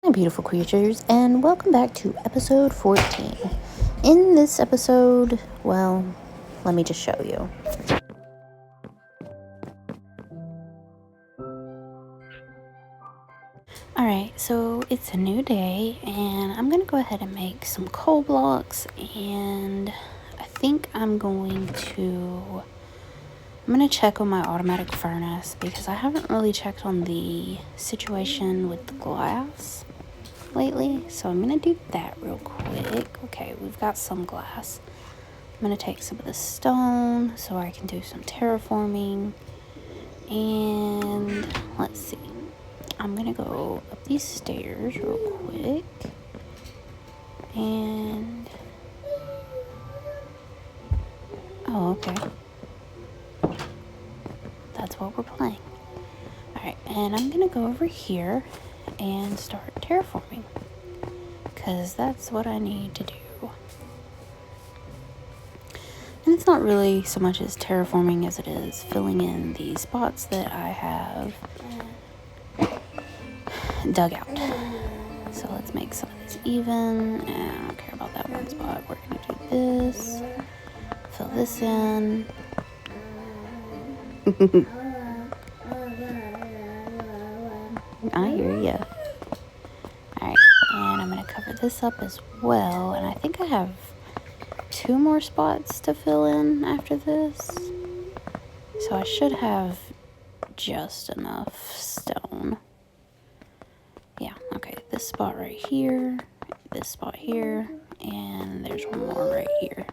Hi, beautiful creatures, and welcome back to episode 14. In this episode, well, let me just show you. Alright, so it's a new day, and I'm going to go ahead and make some coal blocks, and I think I'm going to check on my automatic furnace, because I haven't really checked on the situation with the glass lately, so I'm gonna do that real quick. Okay, we've got some glass. I'm gonna take some of the stone so I can do some terraforming, and let's see, I'm gonna go up these stairs real quick, and oh, okay, that's what we're playing. Alright, and I'm gonna go over here and start terraforming, because that's what I need to do. And it's not really so much as terraforming as it is filling in the spots that I have dug out. So let's make some of these even, and I don't care about that one spot. We're gonna do this, fill this in. I hear ya. Alright, and I'm gonna cover this up as well, and I think I have 2 more spots to fill in after this. So I should have just enough stone. Yeah, okay, this spot right here, this spot here, and there's one more right here.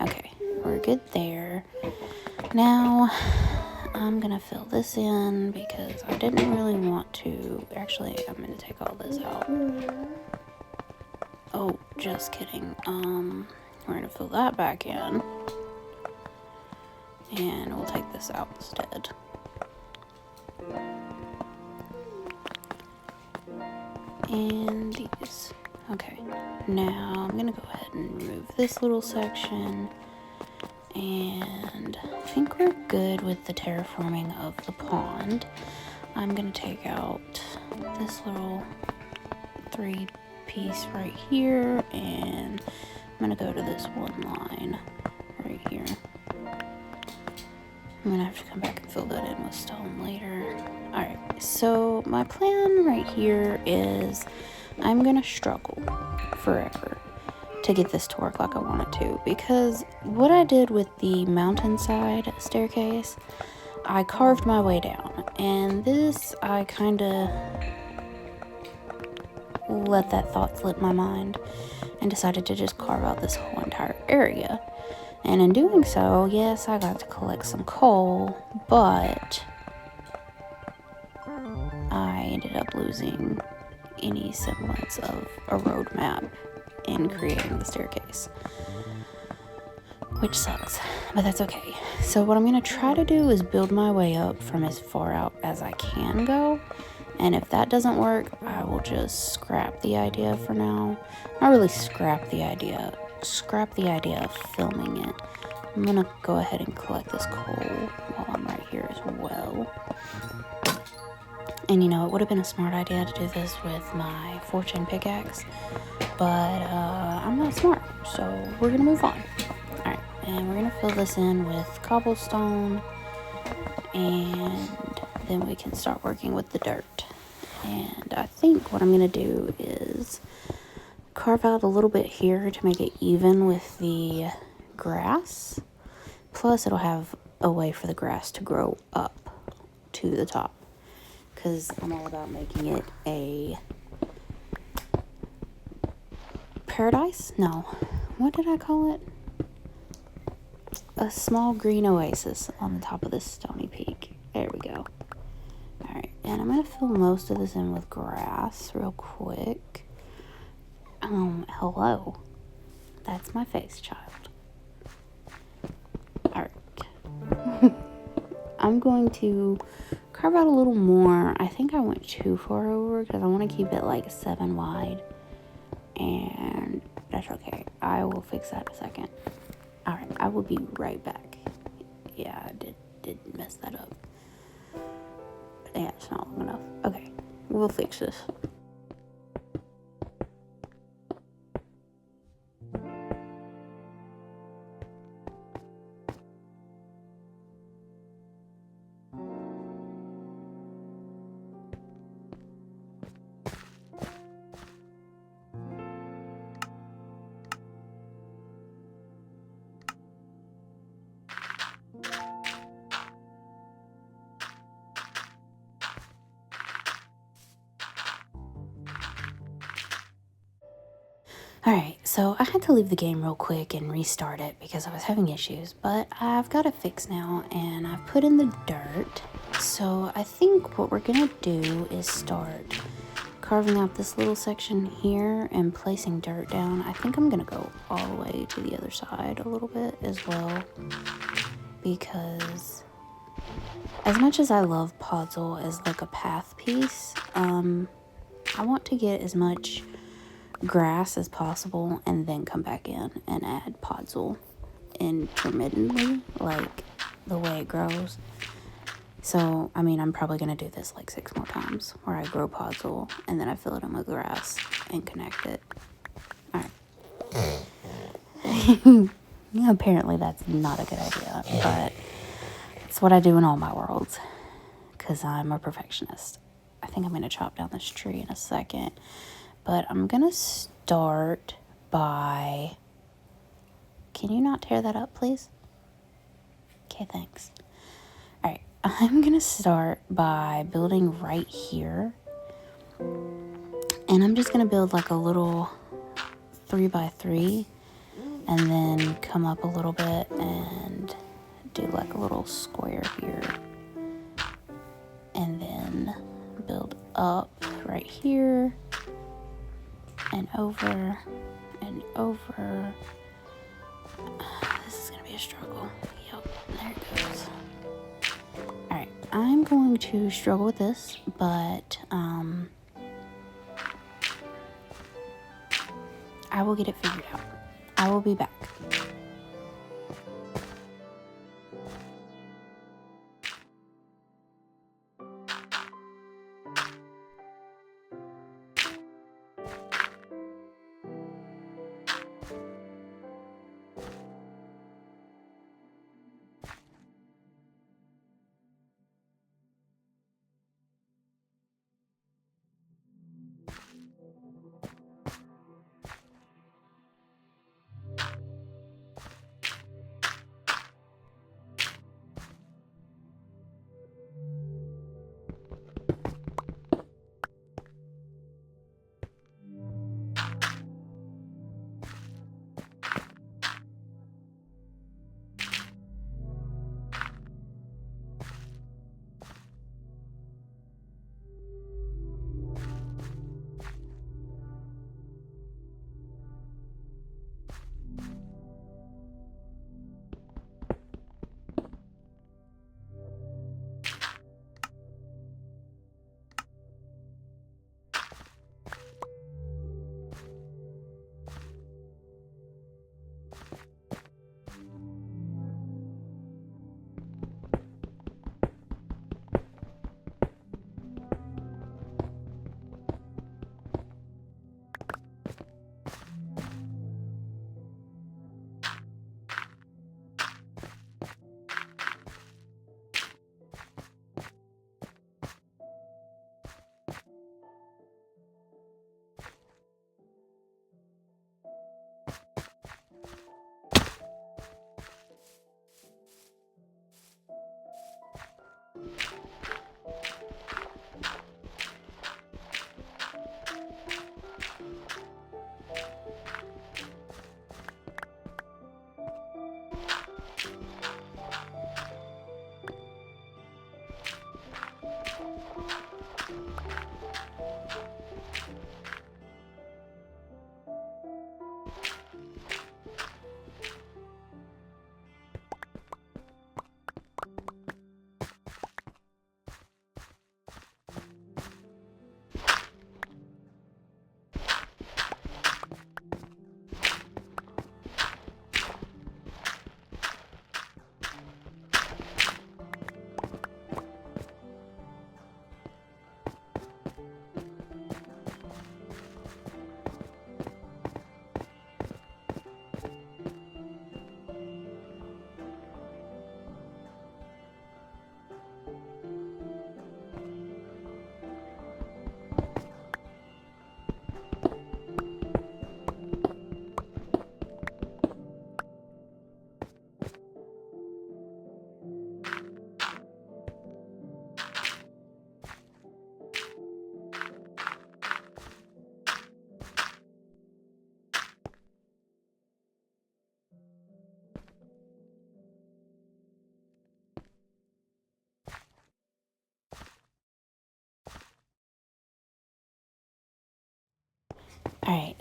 Okay, we're good there. Now, I'm gonna fill this in because I didn't really want to. Actually, I'm gonna take all this out. Oh, just kidding. We're gonna fill that back in. And we'll take this out instead. And these. Okay, now I'm gonna go ahead and remove this little section. And I think we're good with the terraforming of the pond. I'm gonna take out this little 3-piece right here, and I'm gonna go to this one line right here. I'm gonna have to come back and fill that in with stone later. Alright, so my plan right here is I'm gonna struggle forever to get this to work like I want it to, because what I did with the mountainside staircase, I carved my way down, and this I kinda let that thought slip my mind and decided to just carve out this whole entire area. And in doing so, yes, I got to collect some coal, but I ended up losing any semblance of a roadmap in creating the staircase, which sucks, but that's okay. So what I'm going to try to do is build my way up from as far out as I can go, and if that doesn't work, I will just scrap the idea for now. Not really scrap the idea of filming it. I'm gonna go ahead and collect this coal while I'm right here as well. And you know, it would have been a smart idea to do this with my fortune pickaxe, but I'm not smart, so we're gonna move on. Alright, and we're gonna fill this in with cobblestone, and then we can start working with the dirt. And I think what I'm gonna do is carve out a little bit here to make it even with the grass, plus it'll have a way for the grass to grow up to the top, because I'm all about making it a paradise? No, what did I call it? A small green oasis on the top of this stony peak. There we go. Alright, and I'm going to fill most of this in with grass real quick. Hello. That's my face, child. Alright. I'm going to carve out a little more. I think I went too far over because I want to keep it like 7 wide. And that's okay. I will fix that in a second. Alright, I will be right back. Yeah, I did mess that up. Yeah, it's not long enough. Okay, we'll fix this. Alright, so I had to leave the game real quick and restart it because I was having issues, but I've got it fixed now and I've put in the dirt. So I think what we're gonna do is start carving out this little section here and placing dirt down. I think I'm gonna go all the way to the other side a little bit as well, because as much as I love Podzol as like a path piece, I want to get as much grass as possible and then come back in and add Podzol intermittently, like the way it grows. So, I mean, I'm probably going to do this like 6 more times where I grow Podzol and then I fill it in with grass and connect it. Alright. Apparently that's not a good idea, but it's what I do in all my worlds because I'm a perfectionist. I think I'm going to chop down this tree in a second, but I'm going to start by... Can you not tear that up, please? Okay, thanks. Alright, I'm going to start by building right here. And I'm just going to build like a little 3x3 and then come up a little bit and do like a little square here. And then build up right here and over and over. This is going to be a struggle. Yep, there it goes. Alright, I'm going to struggle with this, but I will get it figured out. I will be back.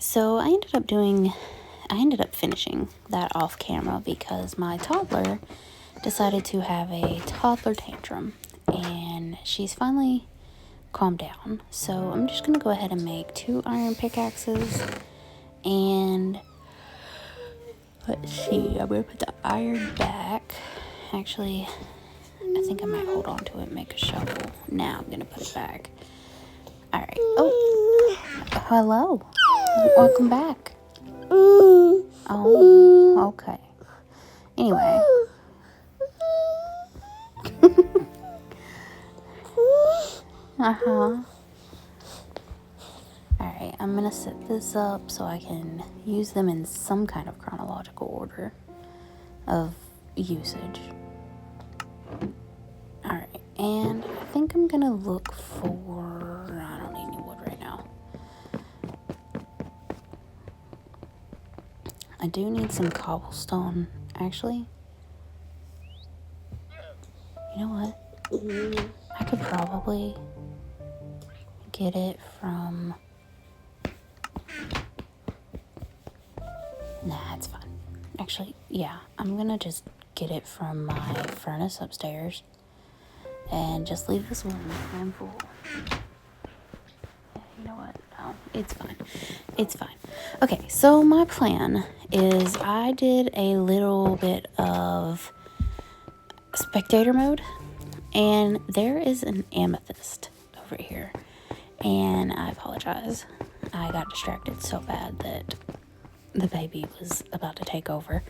So I ended up finishing that off camera because my toddler decided to have a toddler tantrum, and she's finally calmed down. So I'm just gonna go ahead and make 2 iron pickaxes, and let's see, I'm gonna put the iron back. Actually, I think I might hold on to it and make a shovel. Now I'm gonna put it back. Alright. Oh, hello. Welcome back. Oh, okay. Anyway. Uh-huh. Alright, I'm gonna set this up so I can use them in some kind of chronological order of usage. Alright, and I think I'm gonna look for... I don't need any wood right now. I do need some cobblestone, actually. You know what? I could probably get it from... Nah, it's fine. Actually, yeah, I'm gonna just get it from my furnace upstairs and just leave this one full. You know what? No, it's fine. It's fine. Okay, so my plan is I did a little bit of spectator mode, and there is an amethyst over here, and I apologize. I got distracted so bad that the baby was about to take over.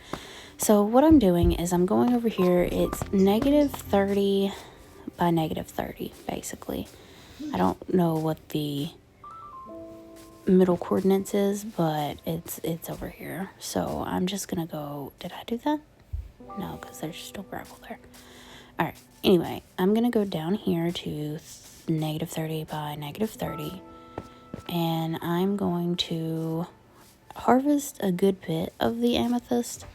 So what I'm doing is I'm going over here. It's -30 by -30, basically. I don't know what the middle coordinates is, but it's over here. So I'm just gonna go... Did I do that? No, because there's still gravel there. Alright, anyway, I'm gonna go down here to -30 by -30, and I'm going to harvest a good bit of the amethyst.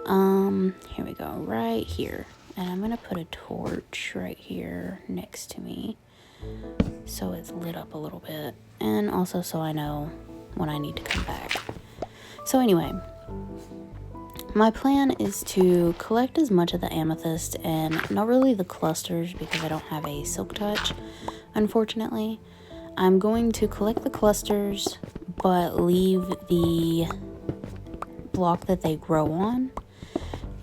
Here we go, right here. And I'm gonna put a torch right here next to me so it's lit up a little bit, and also so I know when I need to come back. So anyway, my plan is to collect as much of the amethyst, and not really the clusters because I don't have a silk touch, unfortunately. I'm going to collect the clusters but leave the block that they grow on,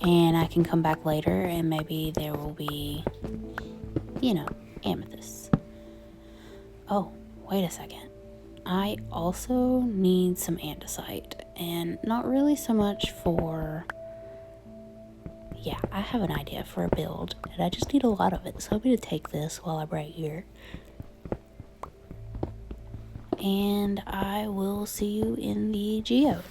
and I can come back later and maybe there will be, you know, amethysts. Oh, wait a second. I also need some andesite, and not really so much for... Yeah, I have an idea for a build, and I just need a lot of it, so I'm going to take this while I'm right here. And I will see you in the geode.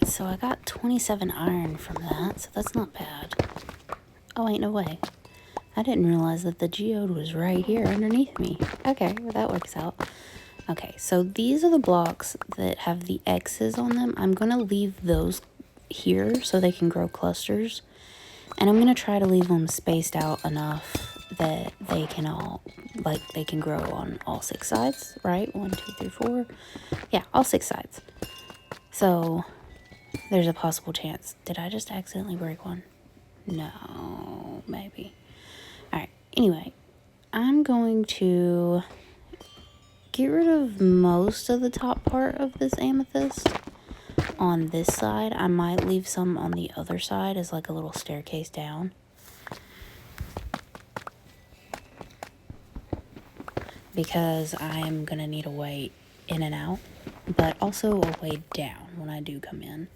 so I got 27 iron from that, so that's not bad. Oh, ain't no way. I didn't realize that the geode was right here underneath me. Okay, well, that works out. Okay, so these are the blocks that have the X's on them. I'm going to leave those here so they can grow clusters. And I'm going to try to leave them spaced out enough that they can all, like, they can grow on all 6 sides, right? 1, 2, 3, 4. Yeah, all 6 sides. So there's a possible chance. Did I just accidentally break one? No, maybe. All right, anyway, I'm going to get rid of most of the top part of this amethyst on this side. I might leave some on the other side as like a little staircase down. Because I am going to need a way in and out, but also a way down when I do come in.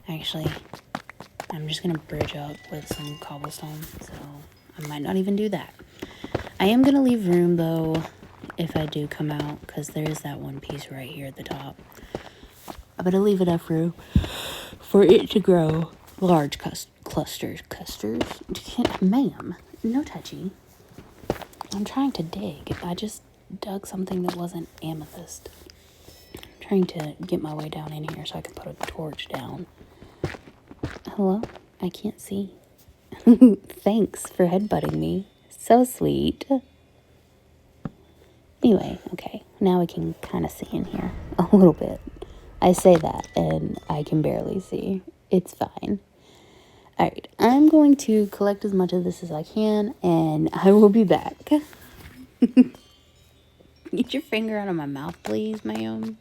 Actually, I'm just going to bridge up with some cobblestone, so I might not even do that. I am going to leave room, though, if I do come out, because there is that one piece right here at the top. I'm going to leave enough room for it to grow large clusters. Ma'am, no touchy. I'm trying to dig. I just dug something that wasn't amethyst. I'm trying to get my way down in here so I can put a torch down. Hello? I can't see. Thanks for headbutting me. So sweet. Anyway, okay. Now we can kind of see in here a little bit. I say that and I can barely see. It's fine. Alright, I'm going to collect as much of this as I can and I will be back. Get your finger out of my mouth, please, ma'am.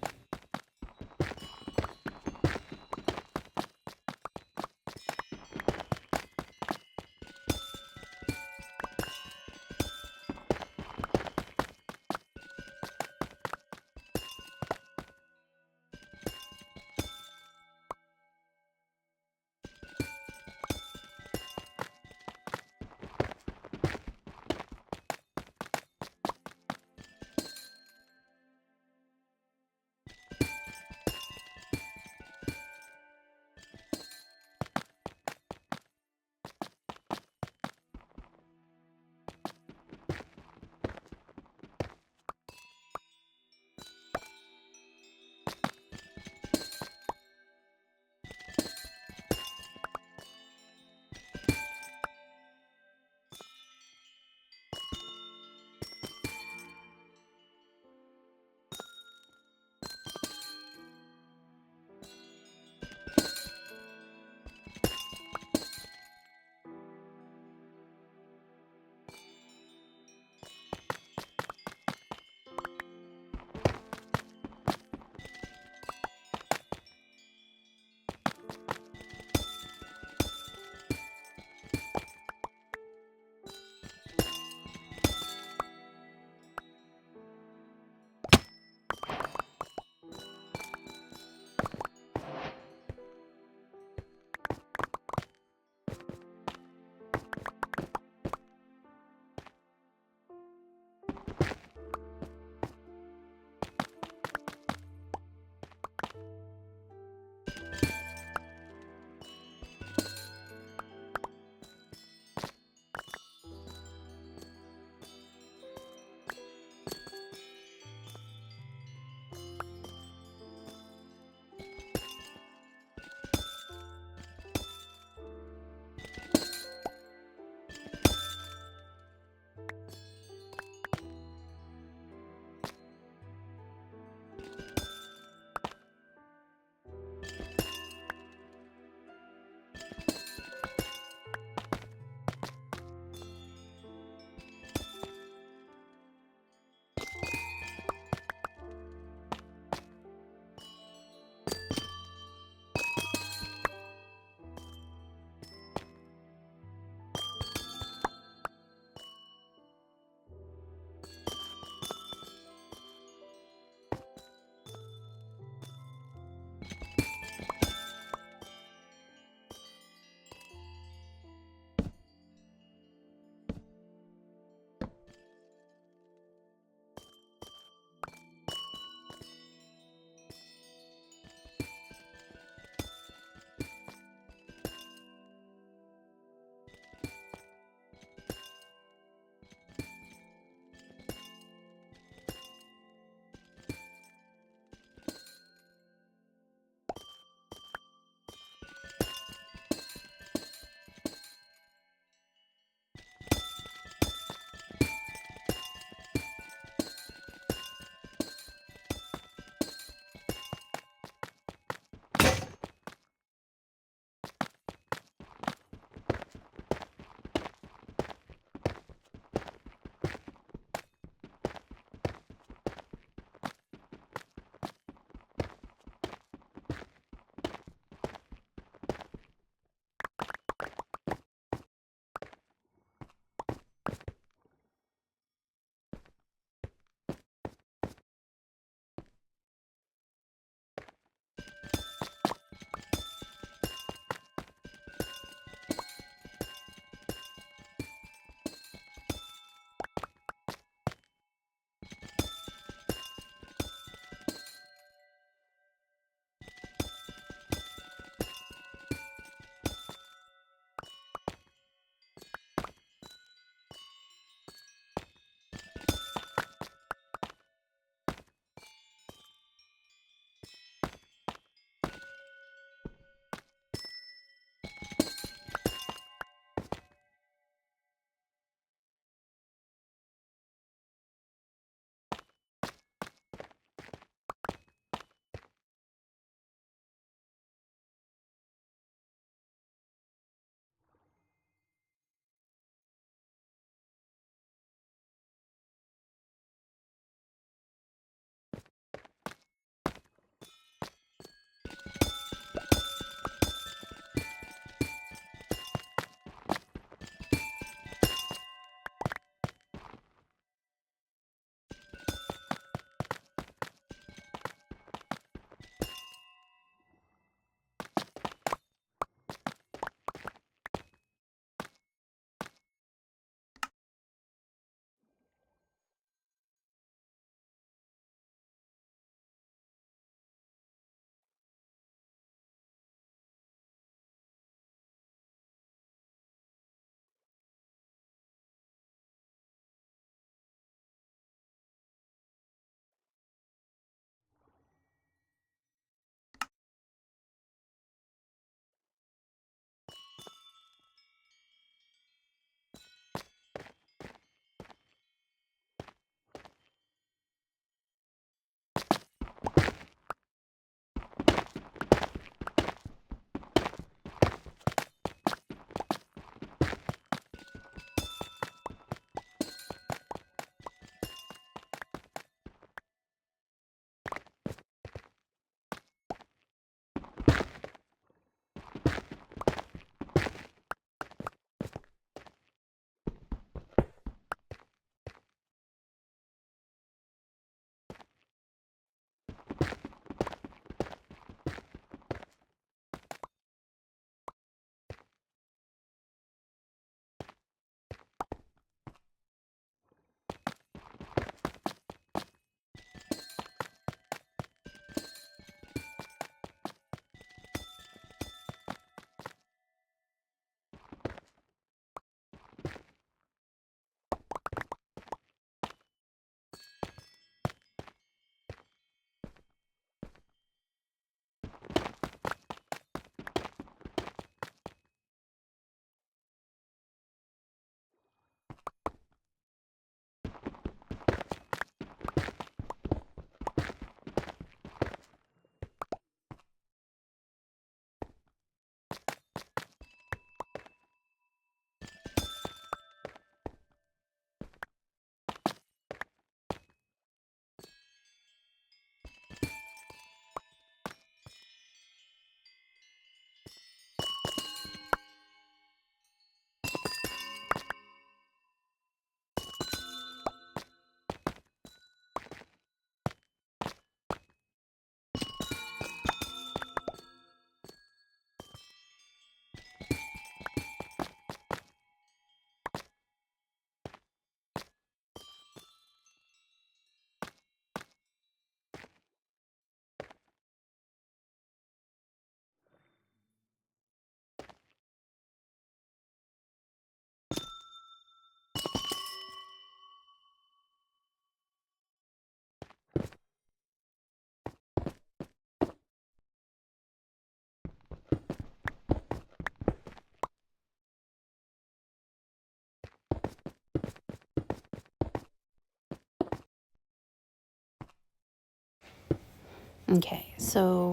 Okay, so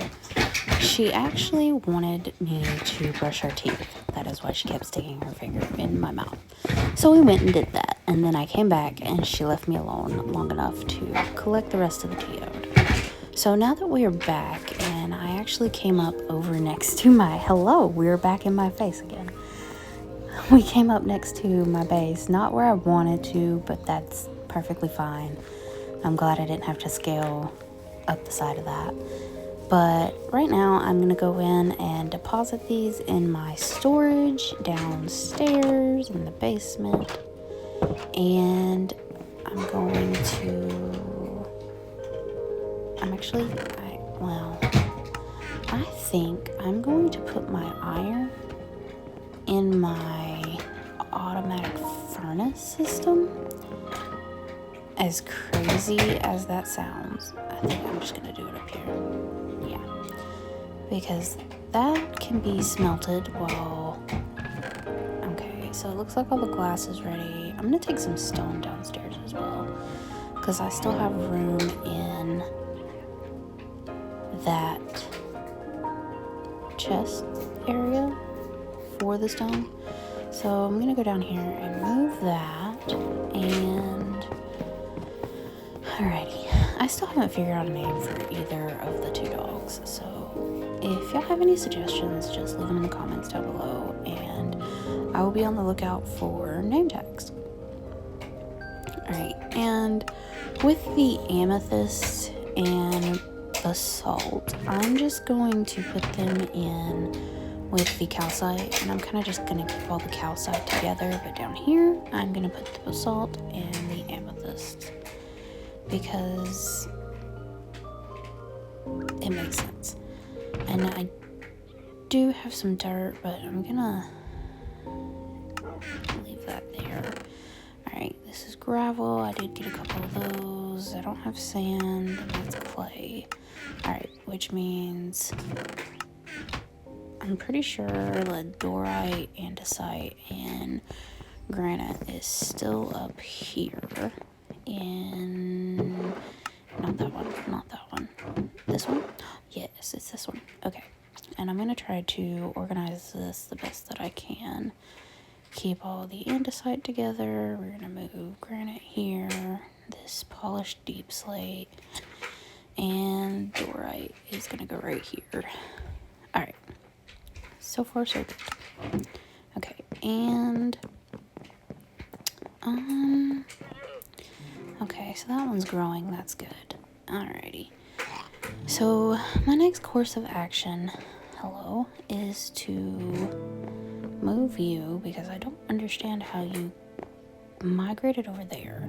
she actually wanted me to brush her teeth. That is why she kept sticking her finger in my mouth. So we went and did that. And then I came back and she left me alone long enough to collect the rest of the geode. So now that we are back, and I actually came up over next to my, hello, we're back in my face again. We came up next to my base, not where I wanted to, but that's perfectly fine. I'm glad I didn't have to scale up the side of that. But right now I'm going to go in and deposit these in my storage downstairs in the basement. And I'm going to, I think I'm going to put my iron in my automatic furnace system. As crazy as that sounds, I think I'm just gonna do it up here. Yeah, because that can be smelted while, okay, so it looks like all the glass is ready. I'm gonna take some stone downstairs as well, because I still have room in that chest area for the stone. So I'm gonna go down here and move that, and alrighty. I still haven't figured out a name for either of the two dogs, so if y'all have any suggestions, just leave them in the comments down below, and I will be on the lookout for name tags. Alright, and with the amethyst and basalt, I'm just going to put them in with the calcite, and I'm kind of just going to keep all the calcite together, but down here I'm going to put the basalt and the amethyst because it makes sense. And I do have some dirt, but I'm gonna leave that there. Alright, this is gravel. I did get a couple of those. I don't have sand, and that's clay. Alright, which means I'm pretty sure ladorite, andesite, and granite is still up here in, not that one, this one? Yes, it's this one. Okay, and I'm gonna try to organize this the best that I can. Keep all the andesite together. We're gonna move granite here, this polished deep slate, and dorite is gonna go right here. Alright, so far so good. Okay, and okay, so that one's growing, that's good. Alrighty. So my next course of action, hello, is to move you because I don't understand how you migrated over there.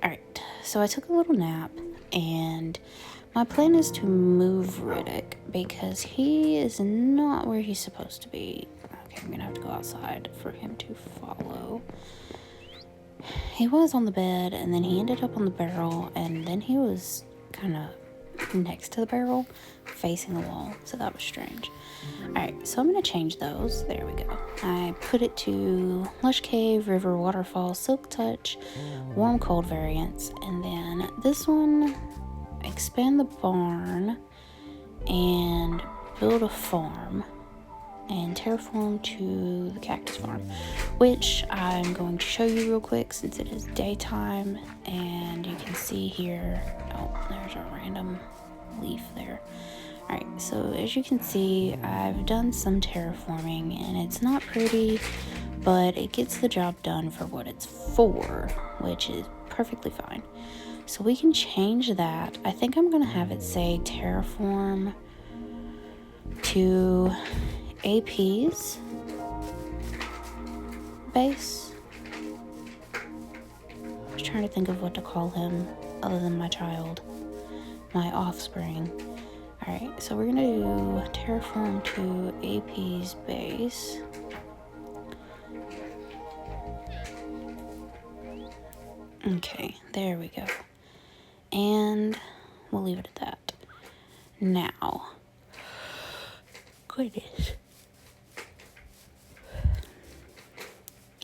Alright, so I took a little nap, and my plan is to move Riddick because he is not where he's supposed to be. Okay, I'm gonna have to go outside for him to follow. He was on the bed, and then he ended up on the barrel, and then he was kind of next to the barrel, facing the wall, so that was strange. Alright, so I'm going to change those. There we go. I put it to Lush Cave, River, Waterfall, Silk Touch, Warm Cold variants, and then this one, expand the barn and build a farm, and terraform to the cactus farm, which I'm going to show you real quick since it is daytime, and you can see here, oh, there's a random leaf there. Alright, so as you can see, I've done some terraforming, and it's not pretty, but it gets the job done for what it's for, which is perfectly fine. So we can change that. I think I'm going to have it say terraform to AP's base. I was trying to think of what to call him other than my child, my offspring. Alright, so we're gonna do terraform to AP's base. Okay, there we go. And we'll leave it at that. Now, goodness.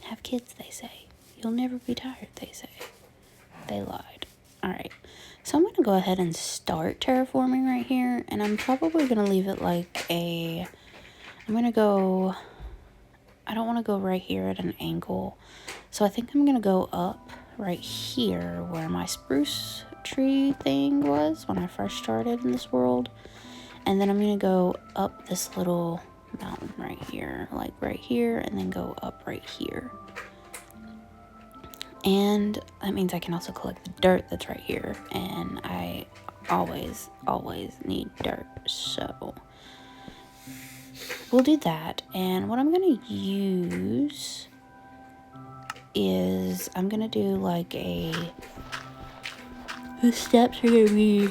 Have kids, they say. You'll never be tired, they say. They lied. Alright, so I'm going to go ahead and start terraforming right here, and I'm probably going to leave it like a, I'm going to go, I don't want to go right here at an angle, so I think I'm going to go up right here where my spruce tree thing was when I first started in this world, and then I'm going to go up this little mountain right here, like right here, and then go up right here. And that means I can also collect the dirt that's right here, and I always need dirt, so we'll do that. And what I'm gonna use is I'm gonna do like the steps are gonna be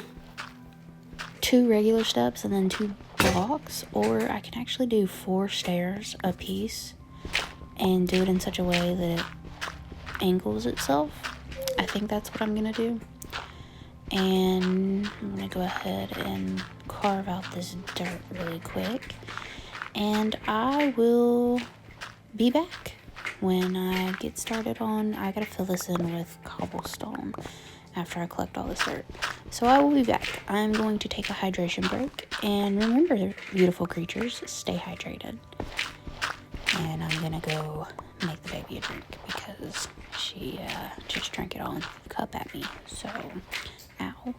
2 regular steps and then 2 blocks, or I can actually do 4 stairs a piece and do it in such a way that it angles itself. I think that's what I'm gonna do. And I'm gonna go ahead and carve out this dirt really quick, and I will be back when I get started on, I gotta fill this in with cobblestone after I collect all this dirt. So I will be back. I'm going to take a hydration break, and remember, beautiful creatures, stay hydrated. And I'm gonna go make the baby a drink because she just drank it all in the cup at me. So, ow.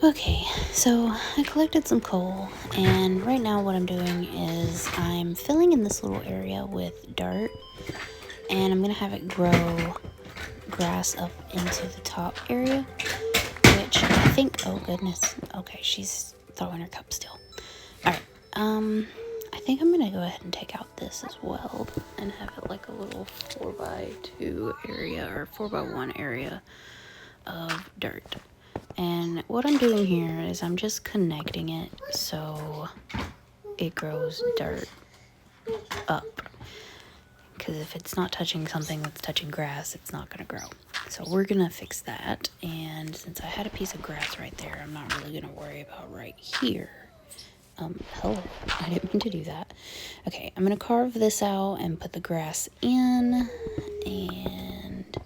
Okay, so I collected some coal, and right now what I'm doing is I'm filling in this little area with dirt, and I'm gonna have it grow grass up into the top area, which I think, oh goodness, okay, she's throwing her cup still. Alright, I think I'm gonna go ahead and take out this as well and have it like a little 4x2 area or 4x1 area of dirt. And what I'm doing here is I'm just connecting it so it grows dirt up. Because if it's not touching something that's touching grass, it's not going to grow. So we're going to fix that. And since I had a piece of grass right there, I'm not really going to worry about right here. Hello, I didn't mean to do that. Okay, I'm going to carve this out and put the grass in. And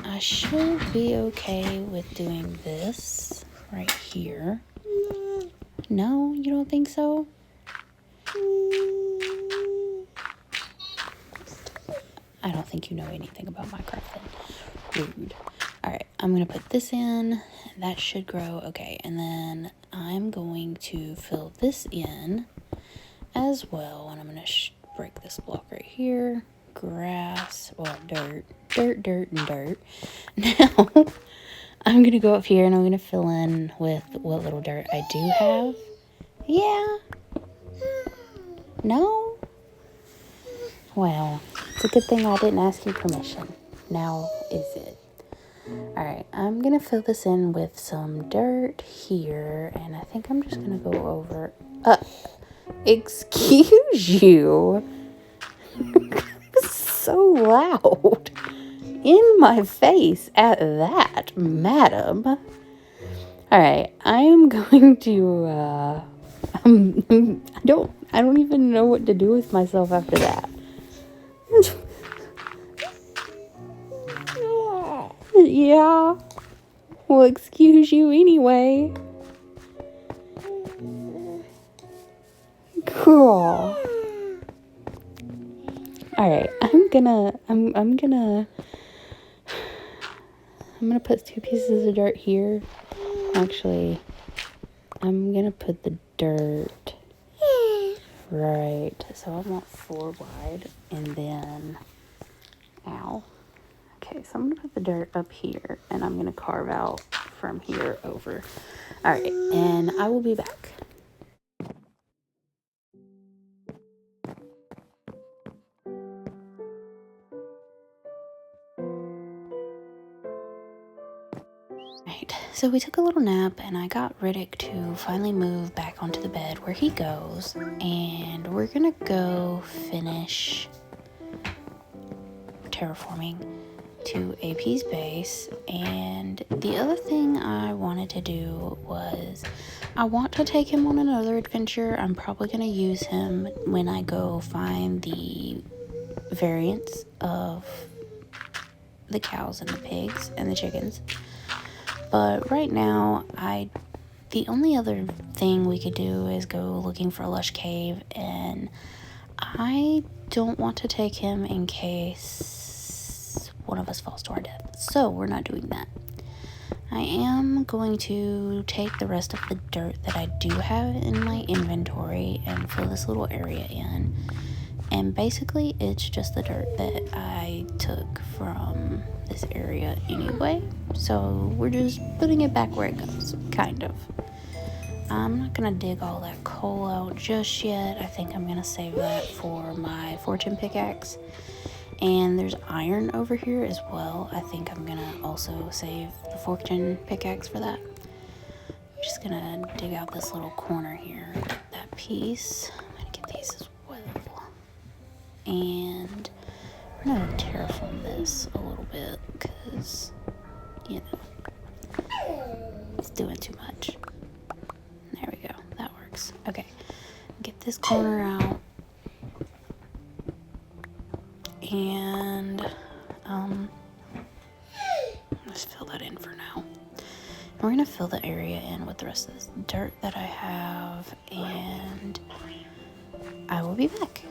I should be okay with doing this right here. No, you don't think so? I don't think you know anything about Minecraft then. Rude. Alright, I'm going to put this in. That should grow. Okay, and then I'm going to fill this in as well. And I'm going to break this block right here. Grass, well, dirt, and dirt. Now, I'm going to go up here and I'm going to fill in with what little dirt I do have. Yeah. No? Well, it's a good thing I didn't ask you permission. Now is it? Alright, I'm going to fill this in with some dirt here. And I think I'm just going to go over... excuse you. So loud in my face at that, madam. Alright, I am going to I don't even know what to do with myself after that. Yeah. will excuse you anyway. Cool. Alright, I'm gonna put 2 pieces of dirt here. Actually, I'm gonna put the dirt right. So I want 4 wide, and then, ow. Okay, so I'm gonna put the dirt up here, and I'm gonna carve out from here over. Alright, and I will be back. Right, so we took a little nap, and I got Riddick to finally move back onto the bed where he goes, and we're gonna go finish terraforming to AP's base. And the other thing I wanted to do was I want to take him on another adventure. I'm probably going to use him when I go find the variants of the cows and the pigs and the chickens. But right now, the only other thing we could do is go looking for a lush cave, and I don't want to take him in case one of us falls to our death. So we're not doing that. I am going to take the rest of the dirt that I do have in my inventory and fill this little area in. And basically it's just the dirt that I took from this area anyway. So we're just putting it back where it goes, kind of. I'm not gonna dig all that coal out just yet. I think I'm gonna save that for my fortune pickaxe. And there's iron over here as well. I think I'm gonna also save the fortune pickaxe for that. I'm just gonna dig out this little corner here, get that piece. I'm gonna get these as well. And we're gonna terraform this a little bit because, you know, it's doing too much. There we go, that works. Okay, get this corner out. And let's fill that in for now. We're gonna fill the area in with the rest of this dirt that I have, and I will be back.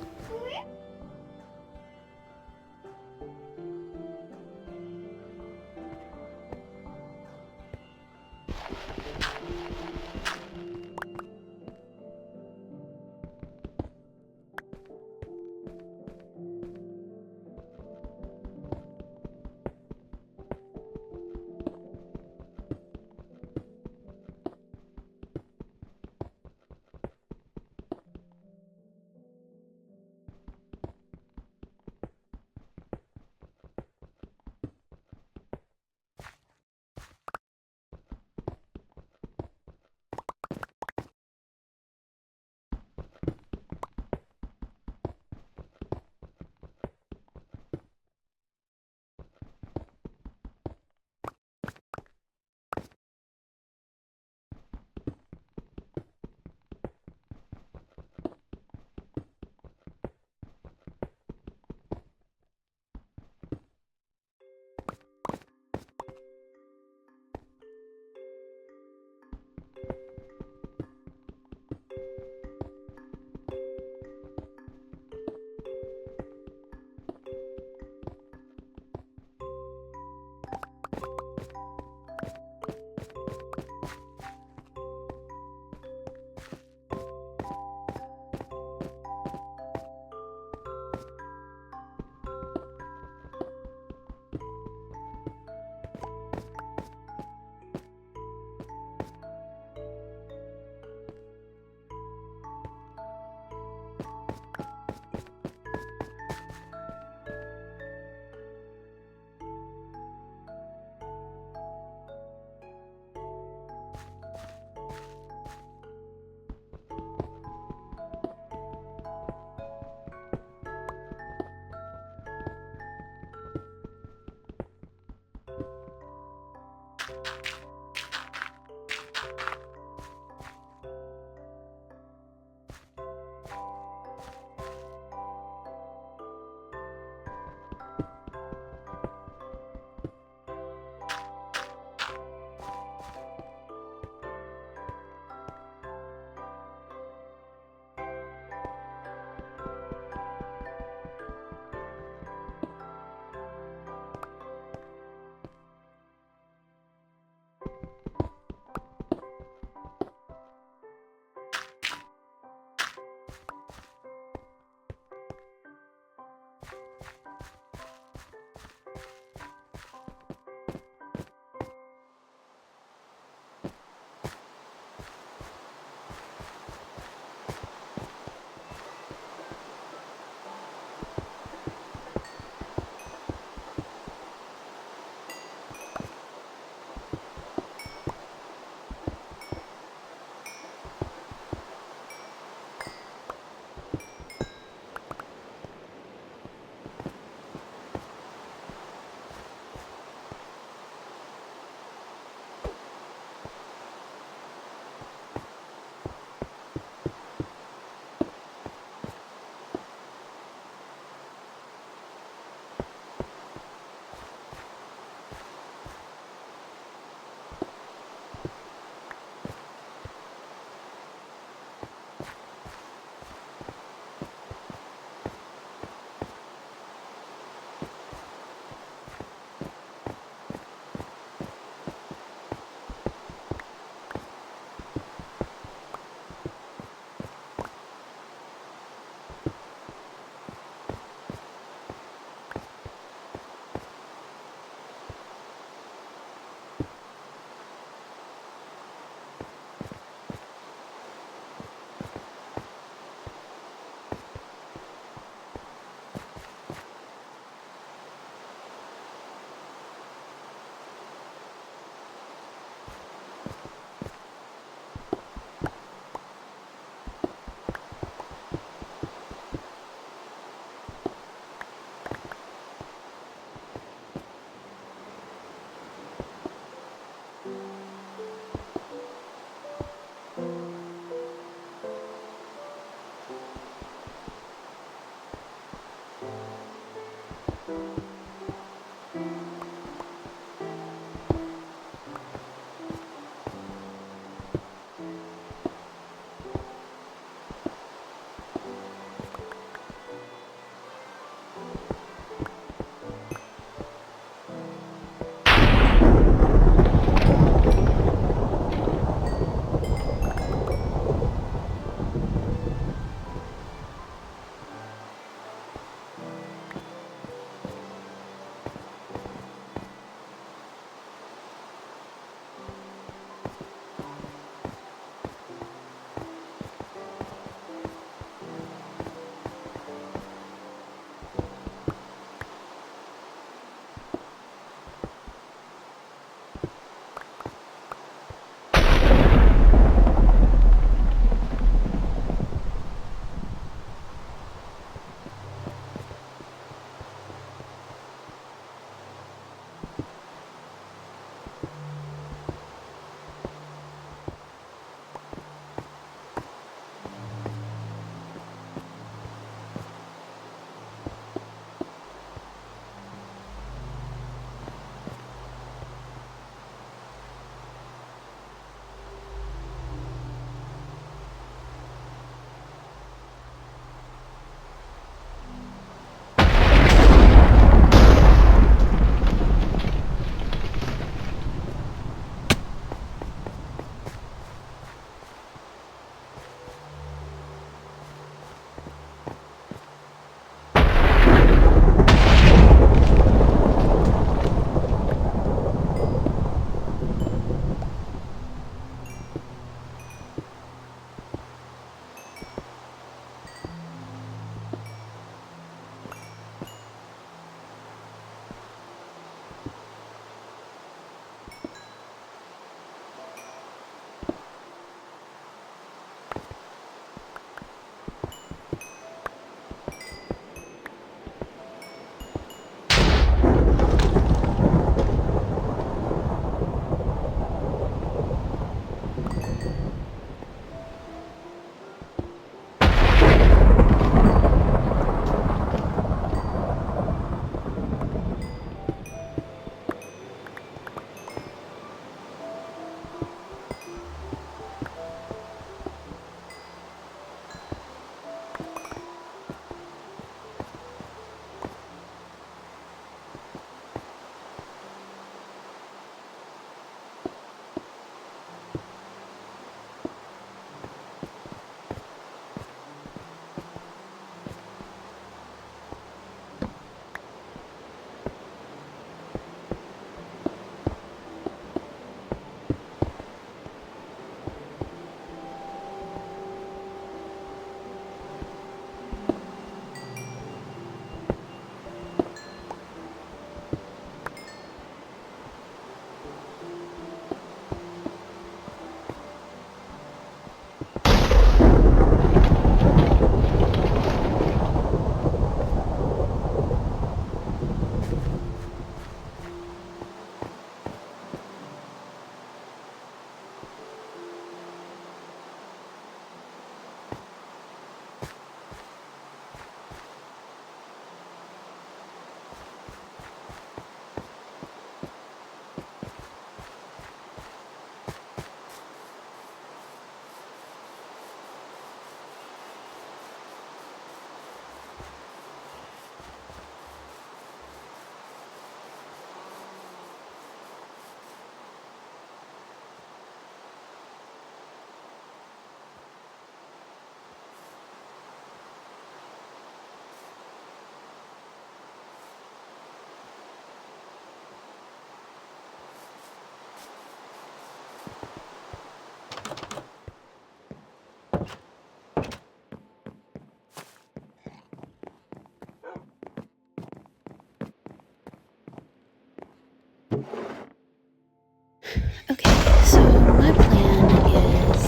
Okay, so my plan is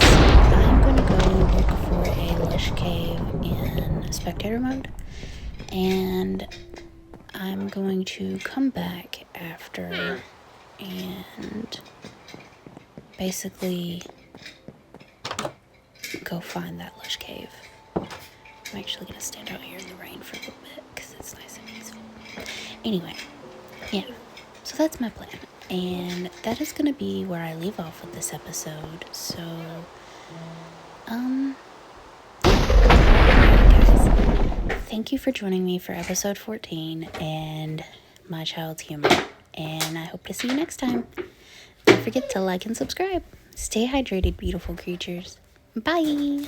I'm going to go look for a lush cave in spectator mode, and I'm going to come back after and basically go find that lush cave. I'm actually going to stand out here in the rain for a little bit because it's nice and peaceful. Anyway, yeah, so that's my plan. And that is going to be where I leave off with this episode. So, guys, thank you for joining me for episode 14 and my child's humor. And I hope to see you next time. Don't forget to like and subscribe. Stay hydrated, beautiful creatures. Bye.